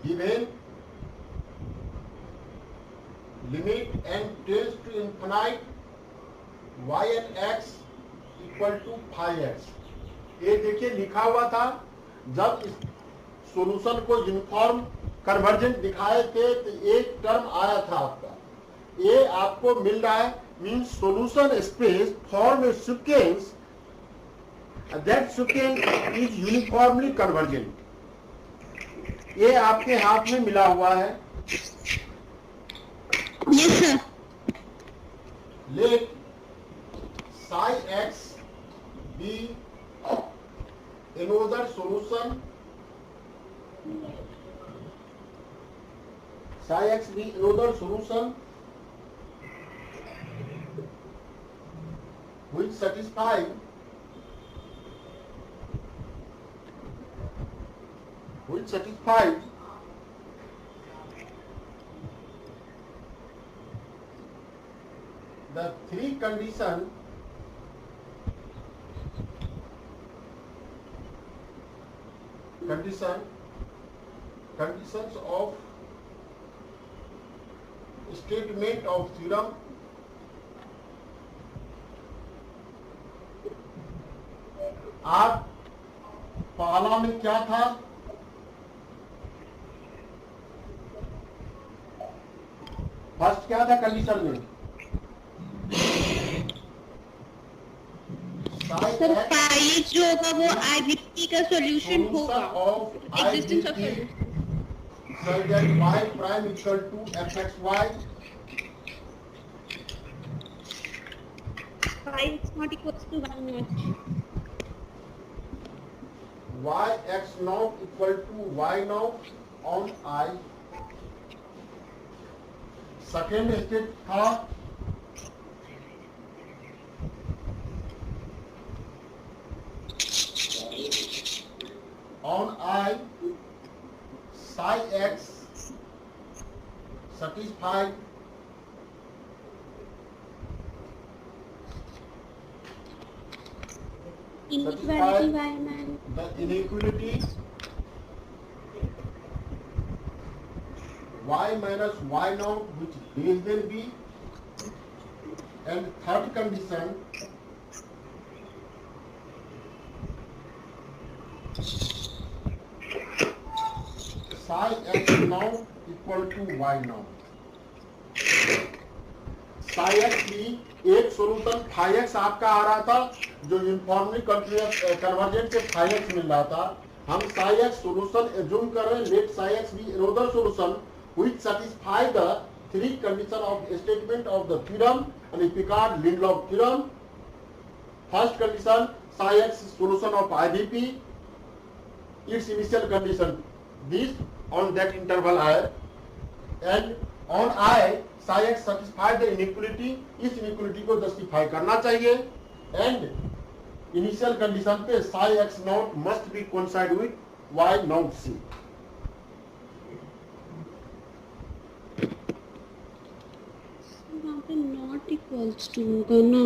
given limit n tends to infinite y and x equal to phi x। ये देखिए लिखा हुआ था, जब इस सॉल्यूशन को यूनिफॉर्म कन्वर्जेंट दिखाए थे तो एक टर्म आया था आपका, ये आपको मिल रहा है, means solution space form A sequence that sequence is uniformly convergent. ये आपके हाथ में मिला हुआ है। Yes, sir. Let psi x be another solution. Psi x be another solution which satisfies the three conditions of statement of theorem आप पहला में क्या था, फर्स्ट क्या था कंडीशन में, सर फाई जो होगा वो आईडीपी का सॉल्यूशन होगा, existence of so that y prime equal to fxy, phi is not equals to 1 naught, y x naught equal to y naught on I। Second state था on I psi x satisfied inequality y man, the inequality y minus y naught which is less than b, and third condition psi x naught equal to y naught। psi x भी एक solution phi x आपका आ रहा था, जो uniformly convergent से phi x मिल रहा था। हम psi x सोल्यूशन एज्यूम कर रहे हैं, late psi x be another solution which satisfy the three condition of statement of the theorem and Picard-Lindlof theorem। First condition, psi x solution of IDP, its initial condition this on that interval I, and on I psi x satisfy the inequality, इस inequality को justify करना चाहिए, and initial condition पे psi x naught must be coincide with y naught c। वहाँ पे not equals to होगा ना,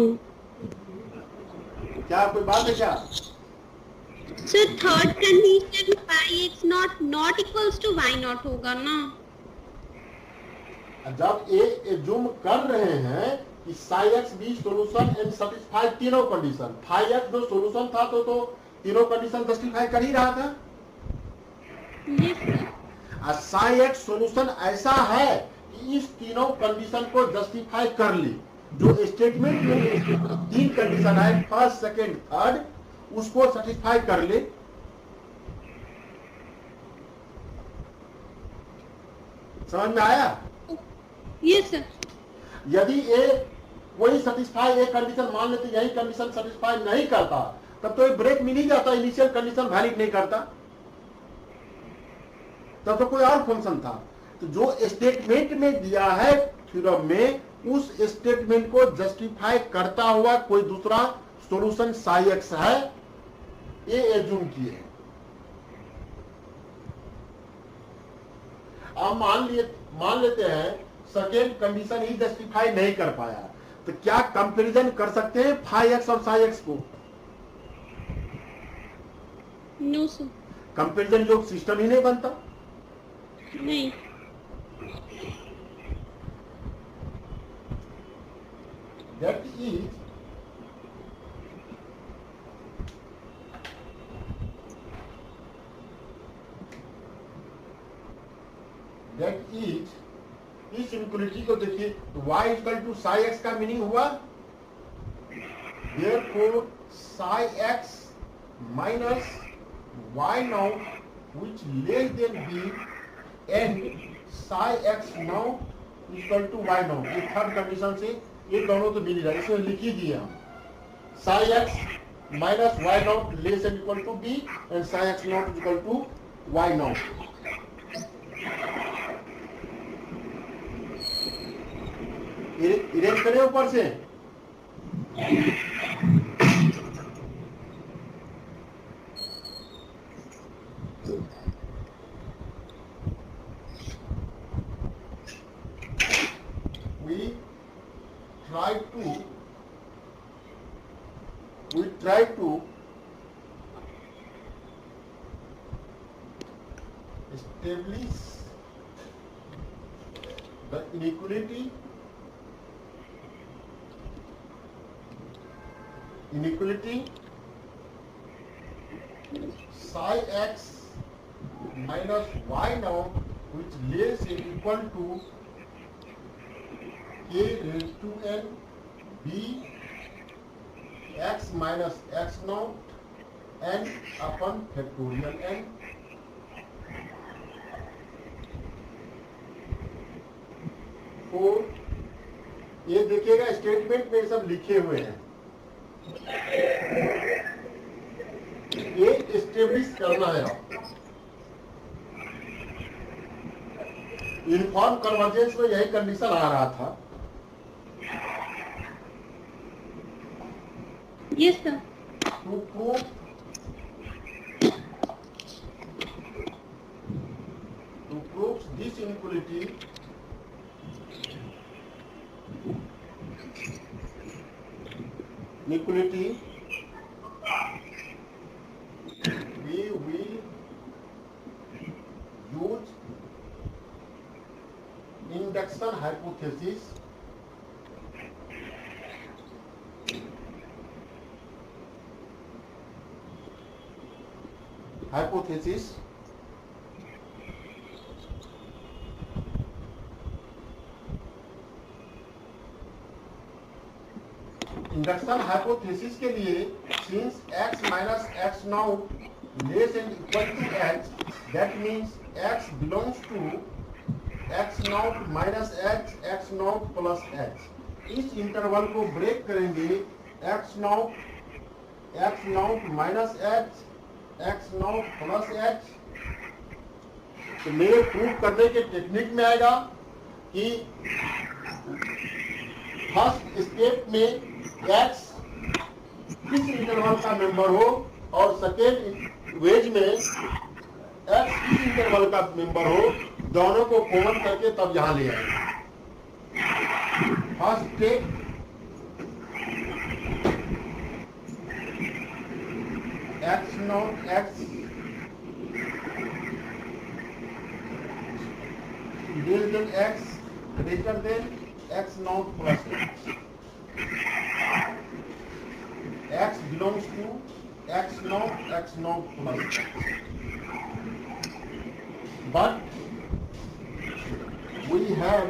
क्या कोई बात है क्या? Sir third condition pi x naught equals to y naught होगा ना, जब ये एज्यूम कर रहे हैं कि psi x भी सॉल्यूशन एंड सैटिस्फाई तीनों कंडीशन, phi x जो सॉल्यूशन था तो तीनों कंडीशन जस्टिफाई कर ही रहा था। psi x सॉल्यूशन ऐसा है कि इस तीनों कंडीशन को जस्टिफाई कर ली, जो स्टेटमेंट में तीन कंडीशन है फर्स्ट सेकेंड थर्ड, उसको सेटिस्फाई कर ले। समझ में आया? Yes sir. यदि ये वही सेटिस्फाई एक कंडीशन मान लेते, यही कंडीशन सेटिस्फाई नहीं करता, तब तो ये ब्रेक मिल ही जाता, इनिशियल कंडीशन वैलिड नहीं करता, तब तो कोई और फंक्शन था। तो जो स्टेटमेंट में दिया है थ्योरम में, उस स्टेटमेंट को जस्टिफाई करता हुआ कोई दूसरा सॉल्यूशन psi x है, ये एज्यूम किए। अब मान लेते हैं सेकेंड कंडीशन ही जस्टिफाई नहीं कर पाया, तो क्या कंपैरिजन कर सकते हैं phi x और psi x को? No sir. कंपैरिजन योग सिस्टम ही नहीं बनता। नहीं. That is इस इनक्वलिटी को देखिए, तो y equal to psi x का मीनिंग हुआ therefore psi x minus y naught which less than b and psi x naught equal to y naught. ये थर्ड कंडीशन से ये दोनों तो मिल जाए, इसमें लिख ही दिए हम psi x minus y naught less than equal to b and psi x naught equal to y naught. Erase करें ऊपर से. We try to establish the inequality psi x minus y naught which less than equal to k raised to n b x minus x naught n upon factorial n. ये देखिएगा statement में सब लिखे हुए हैं. ये एस्टेब्लिश करना है. यूनिफॉर्म कन्वर्जेंस में यही कंडीशन आ रहा था. Yes, sir. To prove this inequality, we will use induction hypothesis induction hypothesis के लिए since x minus x naught less than equal to h, that means x belongs to x naught minus h, x naught plus h. इस interval को break करेंगे x naught minus h, x naught plus h. तो मेरे prove करने के technique में आएगा कि फर्स्ट स्टेप में x किस इंटरवल का मेंबर हो और सेकेंड वेज में x किस इंटरवल का मेंबर हो, दोनों को कॉमन करके तब यहां ले आएंगे. First step x naught x less than x greater than x naught plus x. X belongs to x naught plus x. But we have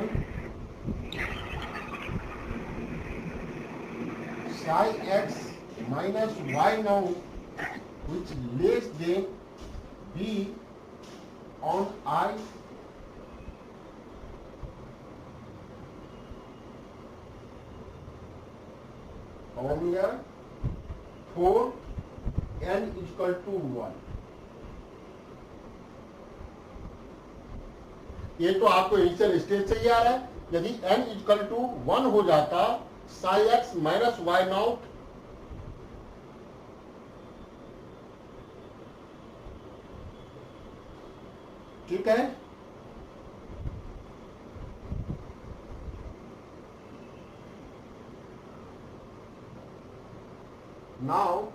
psi x minus y naught which less than b on I on here 4 n equal to 1. ये तो आपको initial stage से ही आ रहा है. यदि n equal to 1 हो जाता psi x minus y naught ठीक है. Now,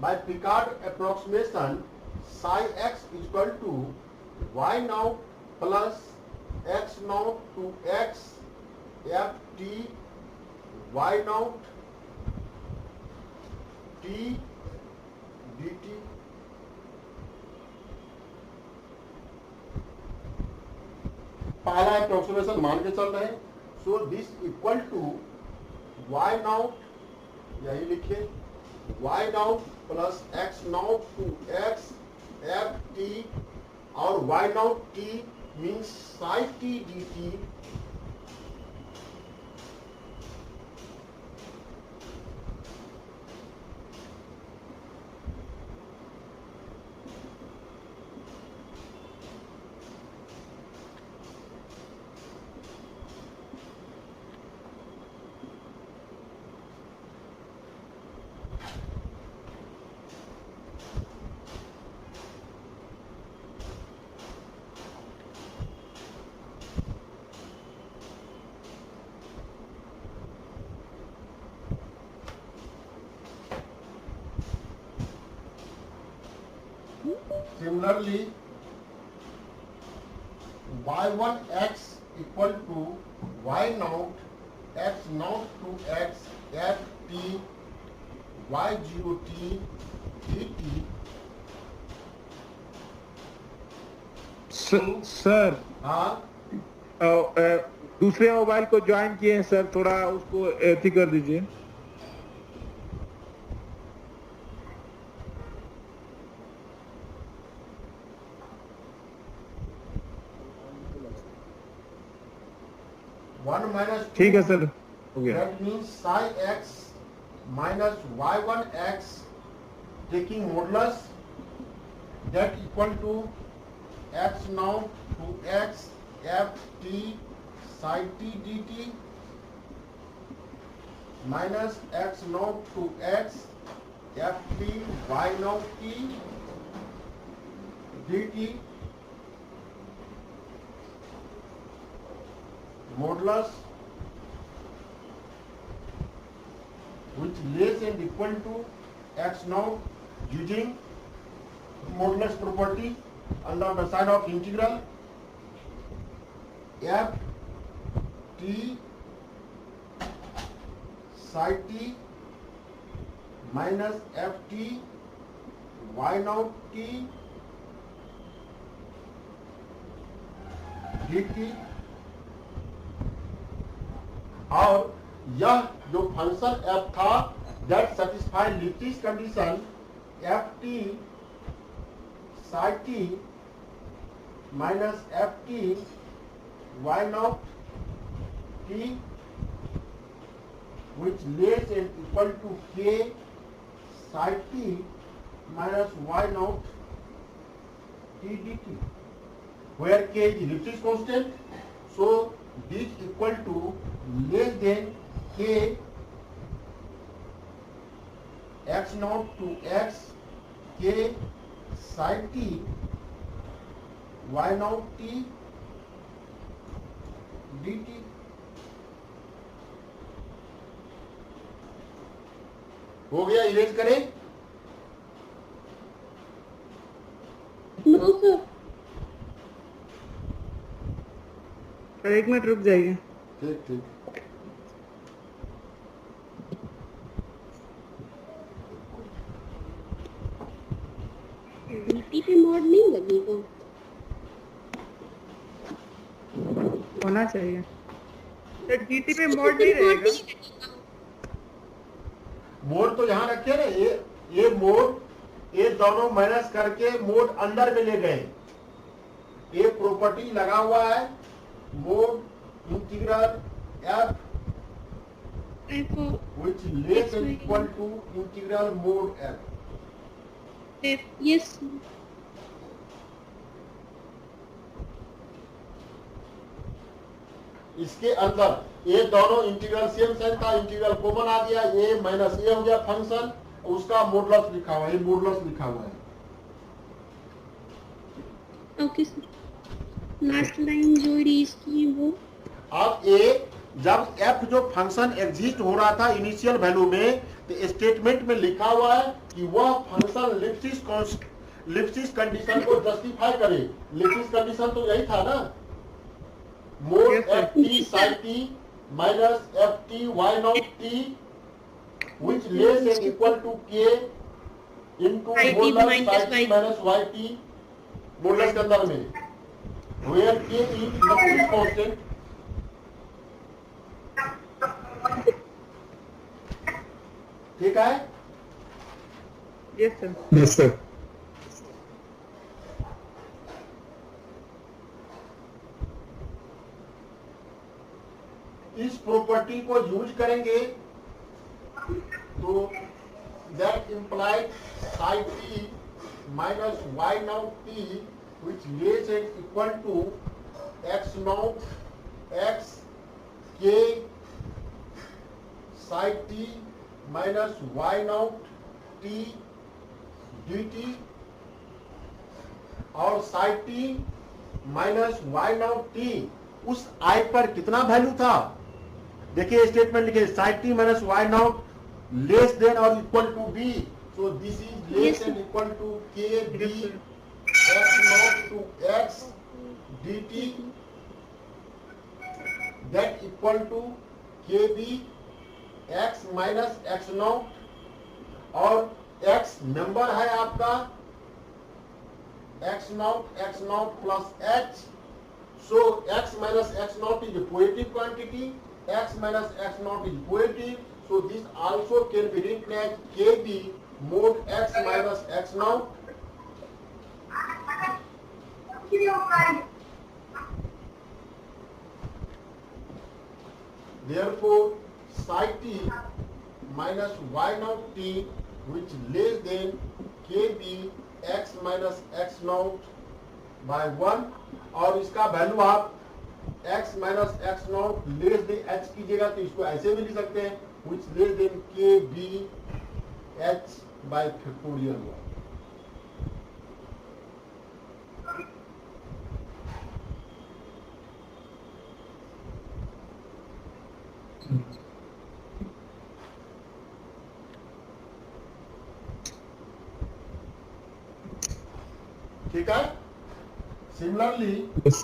by Picard approximation, psi x is equal to y naught plus x naught to x f t y naught t dt पहला approximation मान के चल रहे हैं. So this equal to y naught, यही लिखिए, y naught plus x naught to x f t और y naught t means psi t dt Similarly, y1x equal to y naught x naught to x f t y0 t dt. Sir हाँ, दूसरे mobile को join किए हैं sir, थोड़ा उसको एथी कर दीजिए. वन माइनस ठीक है सर, हो गया. That means psi x minus y1 x taking modulus, that equal to x naught to x f t psi t dt minus x naught to x f t y naught t dt modulus which less and equal to x naught using modulus property under the side of integral f t psi t minus f t y naught t dt. और यह जो function f था that satisfy Lipschitz condition f t psi t minus f t y naught t which less and equal to k psi t minus y naught t dt, where k is Lipschitz constant. So this equal to less than k x naught to x k psi t y naught t dt. हो गया, erase करें. No, sir. Sir 1 minute रुक जाइए. ठीक ठीक. dt पे mode नहीं लगेगा. होना चाहिए. सर जीटी पे मोड नहीं रहेगा. मोड तो यहाँ रखे ना, ये मोड, ये दोनों माइनस करके मोड अंदर में ले गए. ये प्रॉपर्टी लगा हुआ है, mode integral f which less than equal to integral mod f. Yes. इसके अंदर ये दोनों इंटीग्रल सेम साइन था, इंटीग्रल कॉमन आ गया, ये माइनस ये हो गया फंक्शन, उसका मॉडुलस लिखा हुआ है, ये मॉडुलस लिखा हुआ है. Okay sir. लास्ट लाइन जो रीज की वो. अब ये जब f जो फंक्शन एग्जिस्ट हो रहा था इनिशियल वैल्यू में, तो स्टेटमेंट में लिखा हुआ है कि वह फंक्शन लिप्सिस कंडीशन को जस्टिफाई करे। लिप्सिस कंडीशन तो यही था ना, mod Yes, sir. F T psi T minus F T Y not T which less and equal to K into Phi t modulus minus psi T y t. Minus Y T modulus के अंदर में, where के is inductive constant. ठीक है, Yes, sir. Yes, sir. इस property को use करेंगे तो that implied psi T minus Y nought T which less and equal to X nought X K psi T minus Y nought T D T, और psi T minus Y nought T उस I पर कितना value था। देखिए statement लिखे psi T minus Y nought less than और equal to B, so this is less and equal to K B x not to X D T that equal to K B X minus x not, और X number है आपका X not plus H, so x minus x naught is a positive quantity, x minus x naught is positive, so this also can be written as kb mod x minus x naught. Therefore psi t minus y naught t which less than kb x minus x naught by 1, और इसका value आप x minus x not less than h कीजिएगा तो इसको ऐसे भी लिख सकते हैं विच लेस देन के बी एच बाय फैक्टोरियल हुआ। ठीक है, similarly Yes.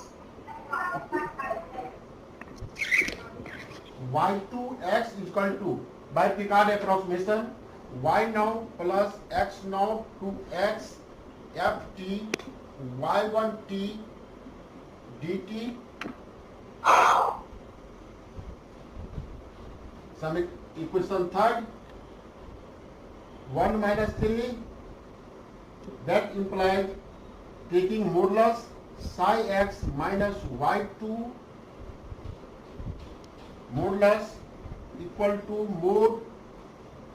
y2x is equal to by Picard approximation y now plus x now to x ft y1t dt, some equation third 1 minus 3 that implies taking modulus psi x minus y2 modulus equal to mod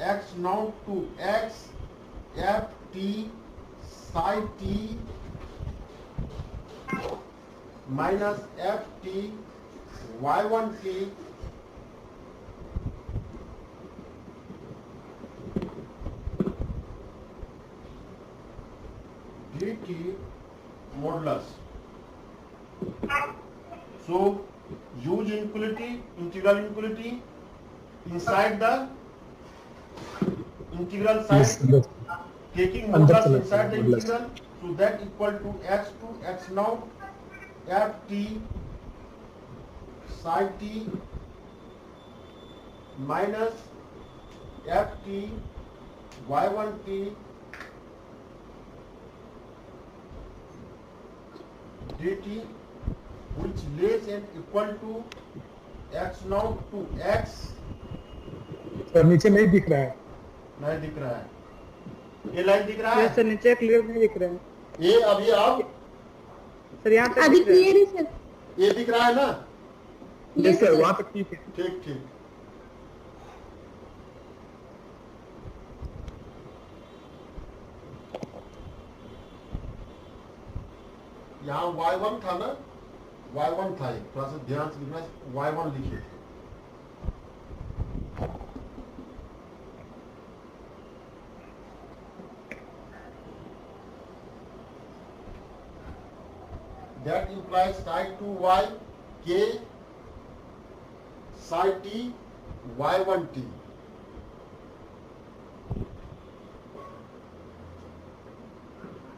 x naught to x f t psi t minus f t y1 t dt modulus. So use inequality, integral inequality inside the integral side, Yes, yes. taking modulus Understood. inside the Modulus. integral, so that equal to x to x naught f t psi t minus f t y1 t dt which less and equal to x naught to x sir नीचे नहीं दिख रहा है। नहीं दिख रहा है, ये लाइन दिख रहा Yes, sir. है, नीचे क्लियर नहीं दिख रहा है ये अभी अब सर, यहाँ तक अभी दिख रहा है। क्लियर है सर। ये दिख रहा है ना, Yes, sir. वहाँ तक ठीक है। ठीक ठीक। यहाँ y1 था ना, y1 था, ये थोड़ा सा ध्यान से लिखना, y1 लिखे थे। That implies psi 2y k psi t y1 t.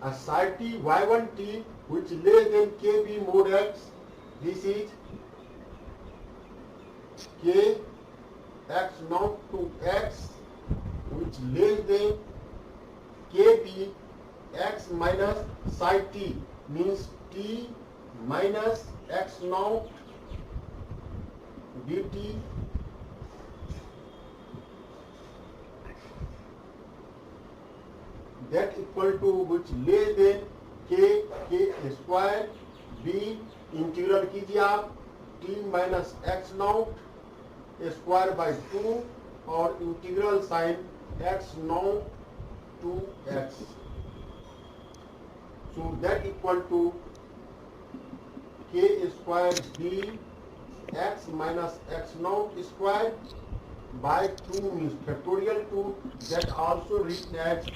a psi t y1 t which less than kb mod x. This is k x naught to x which less than kb x minus psi t means t minus x naught dt that equal to which less than k square b integral कीजिए आप t minus x naught square by 2 और integral sine x not to x. So that equal to k square b x minus x naught square by 2 means factorial 2, that also written as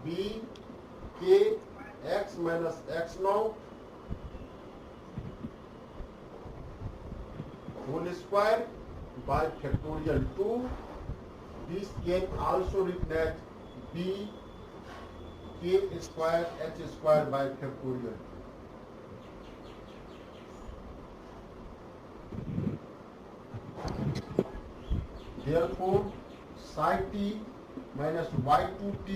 b k x minus x naught whole square by factorial 2. This can also written as b k square h square by factorial. Therefore, psi t minus y2 t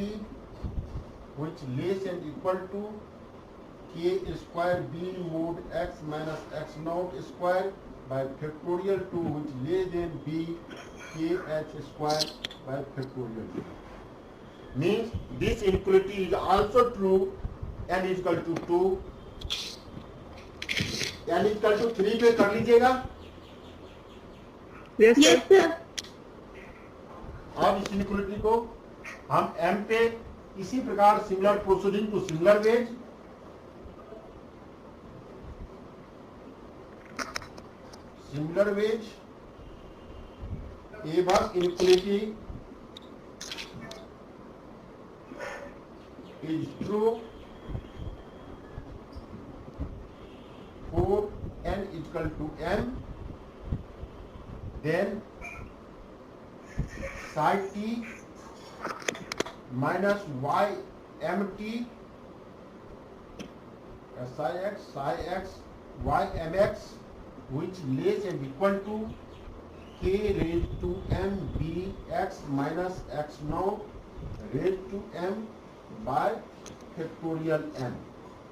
which less than equal to k square b mod x minus x naught square by factorial 2 which less than b k h square by factorial. Means this inequality is also true. n is equal to 2, n is equal to 3 पे कर लीजिएगा. Yes, sir. Yes, sir. अब इस inequality को हम m पे इसी प्रकार similar proceeding to similar ways एवं inequality is true for n equal to m, then psi t minus y mt psi x y mx which less than equal to k raised to m b x minus x naught raised to m by factorial m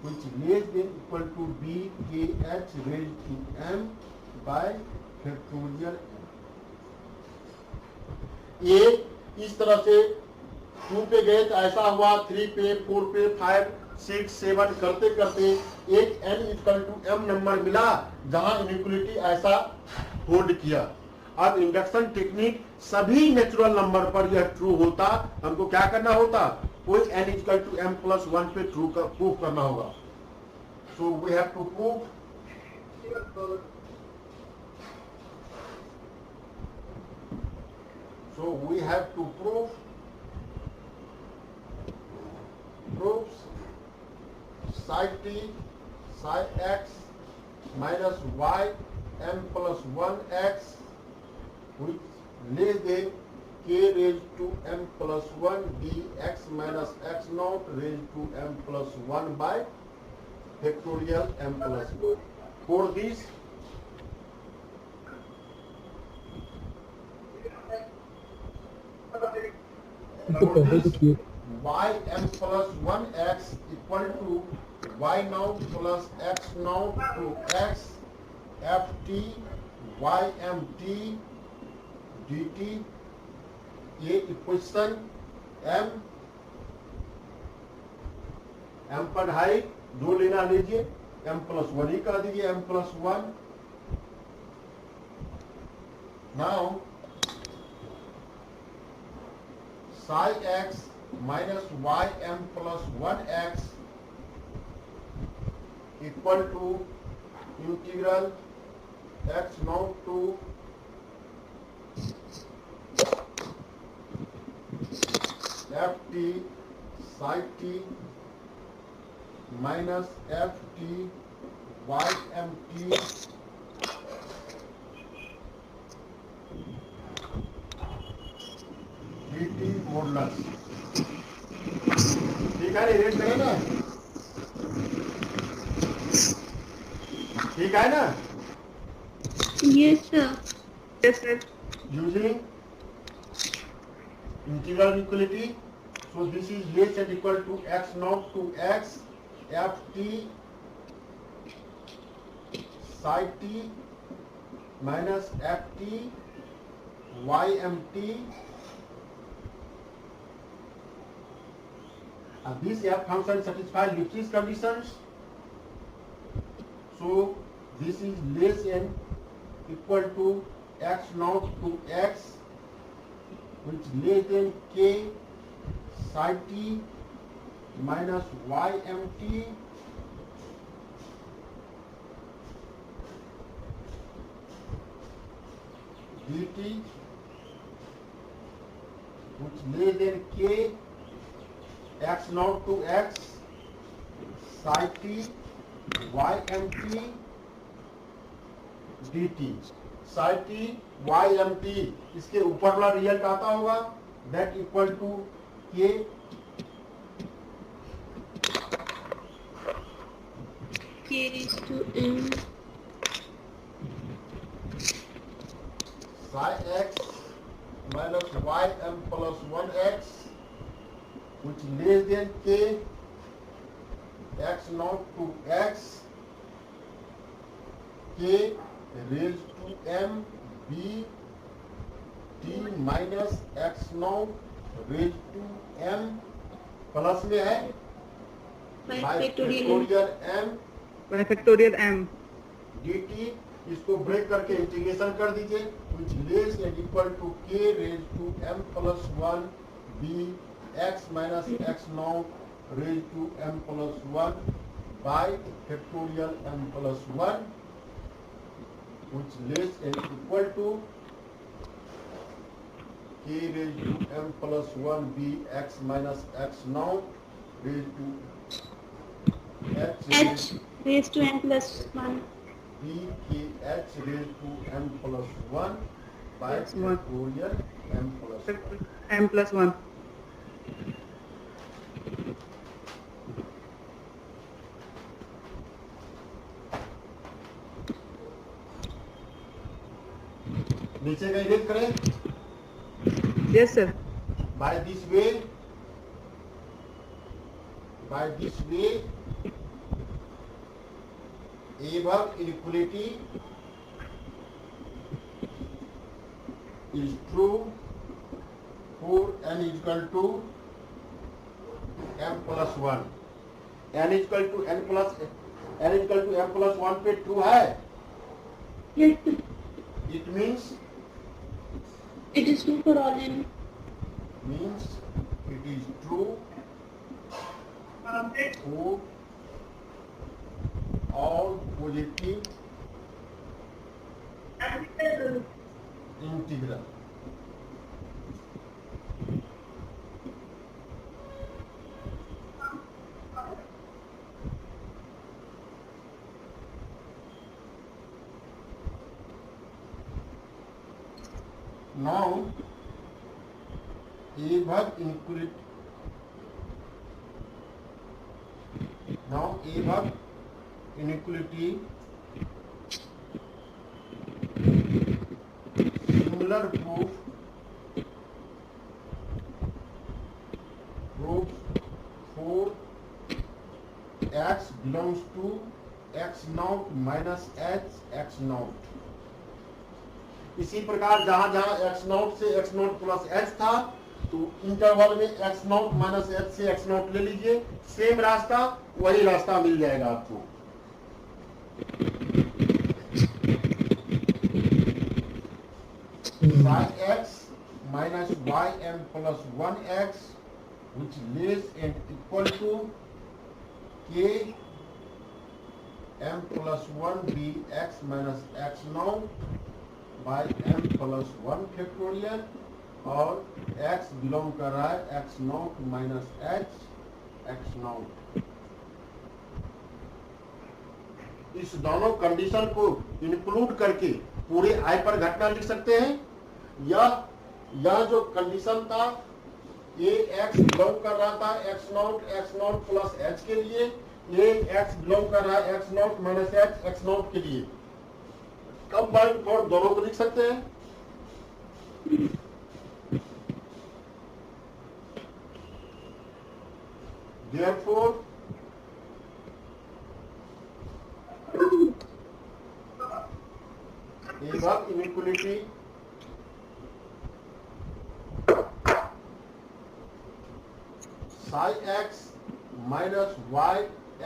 which less than equal to b k h raised to m by factorial m. ये इस तरह से 2 पे गए तो ऐसा हुआ, 3 पे 4 पे 5 6 7 करते करते एक n equal to m number मिला जहां इनइक्वालिटी ऐसा होल्ड किया. अब इंडक्शन टेक्निक सभी नेचुरल नंबर पर यह ट्रू होता, हमको क्या करना होता, कोई n equal to m plus 1 पे ट्रू का प्रूफ करना होगा. So we have to prove proofs psi t psi x minus y m plus 1 x which less than k raised to m plus 1 d x minus x naught raised to m plus 1 by factorial m plus 1. For this y m plus 1 x equal to y naught plus x naught to x f t y m t dt. ये equation m पर ढाई जो लेना लीजिए, m plus 1 ही कर दीजिए, m plus 1. Now psi x minus y m plus 1 x equal to integral x naught to f t psi t minus f t y m t dt modulus. है ना, erase करें ना, ठीक है ना? Yes, sir. Yes, sir. Using integral equality, so this is less and equal to x naught to x ft psi t minus ft ymt. And this f function satisfies Lipschitz conditions, so this is less and equal to x naught to x, which less than k psi t minus ymt dt, which less than k x naught to x psi t ymt dt. psi t ymt इसके ऊपर वाला result आता होगा, that equal to k K raised to m psi x minus ym plus 1x, which less than k x naught to x k raised to m b t minus x naught raised to m plus में है by by factorial factorial m By factorial m. dt. इसको break करके integration कर दीजिए, which less and equal to k raised to m plus 1 b x minus x naught raised to m plus 1 by factorial m plus 1, which less and equal to k raised to m plus 1 b x minus x naught raised to h raised to n plus 1 b k h raised to m plus 1 by Plus one. factorial m plus 1. M plus 1. नीचे का erase करें Yes, sir. by this way above inequality is true for n is equal to m plus 1. n is equal to m plus 1 पे true है. yes sir. It means It is true for all n it is true for all positive integral. Now above inequality similar proof for x belongs to x naught minus h x naught. इसी प्रकार जहां जहां x naught से x naught plus h था, तो interval में x naught minus h से x naught ले लीजिए, सेम रास्ता वही रास्ता मिल जाएगा आपको. psi x minus ym plus 1x, which less and equal to k m plus 1 b x minus x naught by m plus 1 factorial, और x बिलोंग कर रहा है x naught minus h x naught. इस दोनों condition को include करके पूरे i पर घटना लिख सकते हैं, या जो कंडीशन था ये x बिलोंग कर रहा था x नॉट प्लस h के लिए, ये x बिलोंग कर रहा है x not minus h x not के लिए। कंबाइंड फॉर्म दोनों को लिख सकते हैं। Therefore, above inequality psi x minus y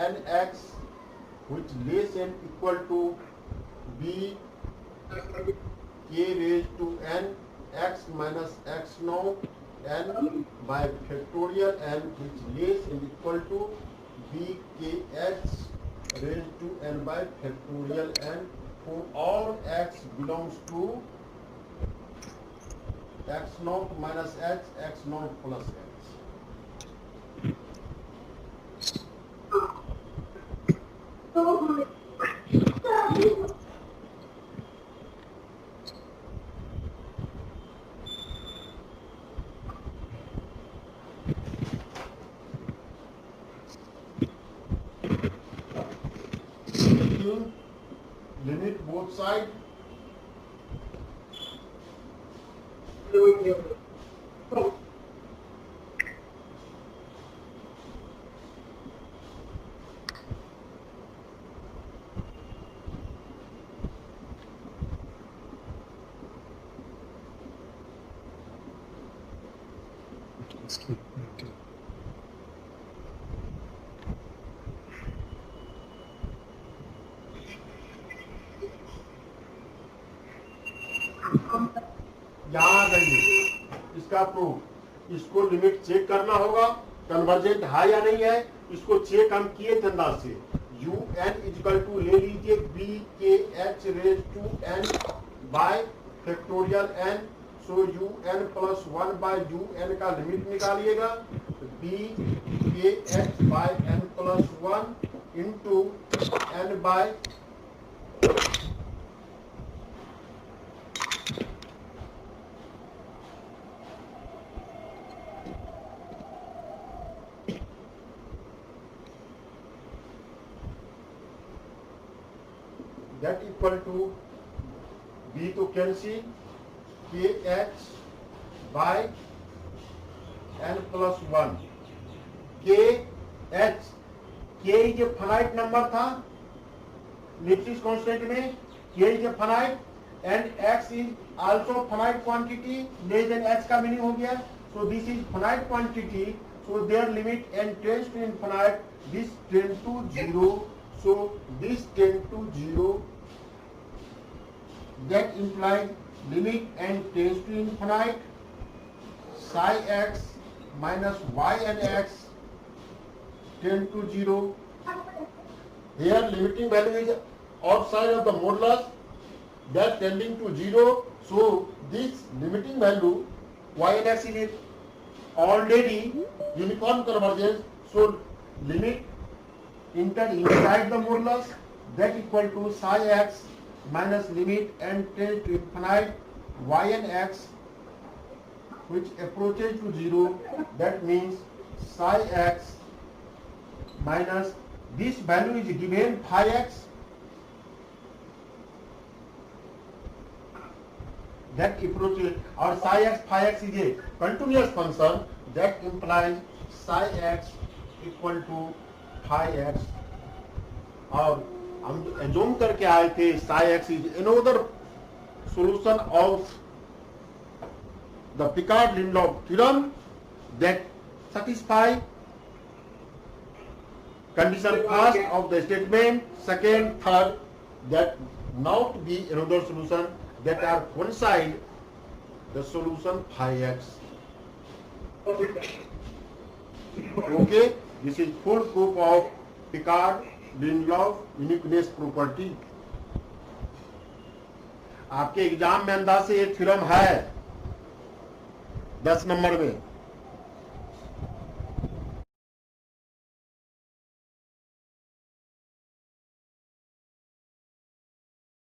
n x which less than equal to b k raised to n x minus x naught n by factorial n which less than equal to b k h raised to n by factorial n for all x belongs to x naught minus h x naught plus h. Limit both sides. यहाँ गई इसका proof, इसको limit check करना होगा convergent है या नहीं है। इसको चेक हम किए थे अंदाज से। यू एन इजिकल टू ले लीजिए B K H raise to n by factorial n. So u n plus one by u n का लिमिट निकालिएगा, B K H by n plus one into n by that equal to b to cancel k h by n plus 1 k h k is a finite number था Lipschitz constant में, k is a finite and x is also finite quantity, less than h का meaning हो गया। so this is finite quantity, so their limit n tends to infinite, this tend to 0, so this tend to 0, that implies limit n tends to infinite psi x minus y and x tend to 0. Here limiting value is outside of the modulus, that tending to 0, so this limiting value y and x is already uniform convergence, so limit enter inside the modulus, that equal to psi x minus limit n tends to infinite y and x which approaches to 0, that means psi x minus this value is given phi x, that approaches, or psi x phi x is a continuous function, that implies psi x equal to phi x। और हम assume करके आए थे psi x is another solution of the Picard-Lindau theorem that satisfy condition first of the statement, second, third, that not be another solution that are coincide the solution phi x. Okay, this is full proof of Picard-Lindau uniqueness property। आपके exam में अंदाज से ये theorem है 10 number में।